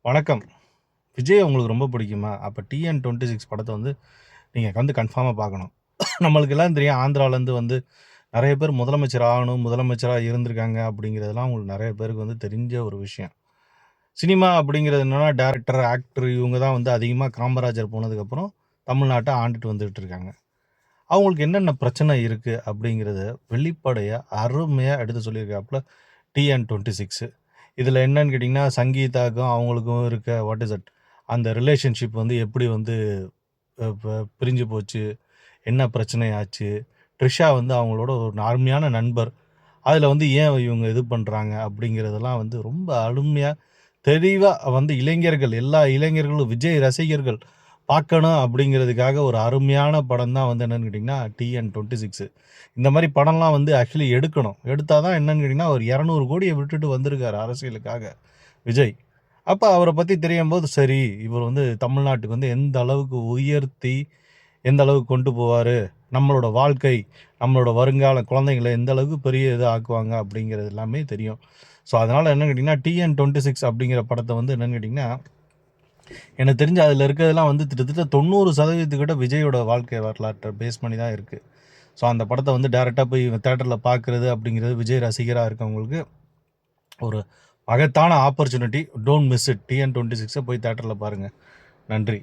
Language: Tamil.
வணக்கம். விஜய் உங்களுக்கு ரொம்ப பிடிக்குமா? அப்போ டிஎன் 26 படத்தை வந்து நீங்கள் வந்து கன்ஃபார்மாக பார்க்கணும். நம்மளுக்கு எல்லாம் தெரியும், ஆந்திராவிலேருந்து வந்து நிறைய பேர் முதலமைச்சர் ஆகணும், முதலமைச்சராக இருந்திருக்காங்க அப்படிங்கிறதெல்லாம் உங்களுக்கு நிறைய பேருக்கு வந்து தெரிஞ்ச ஒரு விஷயம். சினிமா அப்படிங்கிறது என்னென்னா, டேரக்டர், ஆக்டர் இவங்க தான் வந்து அதிகமாக காமராஜர் போனதுக்கப்புறம் தமிழ்நாட்டை ஆண்டுட்டு வந்துட்டு இருக்காங்க. அவங்களுக்கு என்னென்ன பிரச்சனை இருக்குது அப்படிங்கிறத வெளிப்படையாக அருமையாக எடுத்து சொல்லியிருக்காப்புல டிஎன் 26. இதில் என்னன்னு கேட்டிங்கன்னா, சங்கீதாவுக்கும் அவங்களுக்கும் இருக்க வாட் இஸ் இட் அந்த ரிலேஷன்ஷிப் வந்து எப்படி வந்து பிரிஞ்சு போச்சு, என்ன பிரச்சனை ஆச்சு, ட்ரிஷா வந்து அவங்களோட ஒரு அருமையான நண்பர், அதில் வந்து ஏன் இவங்க இது பண்ணுறாங்க அப்படிங்கிறதெல்லாம் வந்து ரொம்ப அருமையாக தெளிவாக வந்து இளைஞர்கள், எல்லா இளைஞர்களும், விஜய் ரசிகர்கள் பார்க்கணும் அப்படிங்கிறதுக்காக ஒரு அருமையான படம் தான் வந்து என்னென்னு கேட்டிங்கன்னா டிஎன் 26. இந்த மாதிரி படம்லாம் வந்து ஆக்சுவலி எடுக்கணும். எடுத்தால் தான் என்னென்னு கேட்டிங்கன்னா ஒரு 200 கோடியை விட்டுட்டு வந்திருக்காரு அரசியலுக்காக விஜய். அப்போ அவரை பற்றி தெரியும் போது சரி, இவர் வந்து தமிழ்நாட்டுக்கு வந்து எந்த அளவுக்கு உயர்த்தி எந்த அளவுக்கு கொண்டு போவார், நம்மளோட வாழ்க்கை, நம்மளோட வருங்கால குழந்தைங்களை எந்த அளவுக்கு பெரிய இது ஆக்குவாங்க அப்படிங்கிறது எல்லாமே தெரியும். ஸோ அதனால் என்னென்னு கேட்டிங்கன்னா டிஎன் 26 அப்படிங்கிற படத்தை வந்து என்னென்னு கேட்டிங்கன்னா, எனக்கு தெரிஞ்சு அதில் இருக்கிறதெல்லாம் வந்து கிட்டத்தட்ட 90% கிட்ட விஜயோட வாழ்க்கை வரலாற்றை பேஸ் பண்ணி தான் இருக்குது. ஸோ அந்த படத்தை வந்து டேரெக்டாக போய் தேட்டரில் பார்க்குறது அப்படிங்கிறது விஜய் ரசிகராக இருக்கவங்களுக்கு ஒரு மகத்தான opportunity. Don't miss it. TN 26 போய் தேட்டரில் பாருங்கள். நன்றி.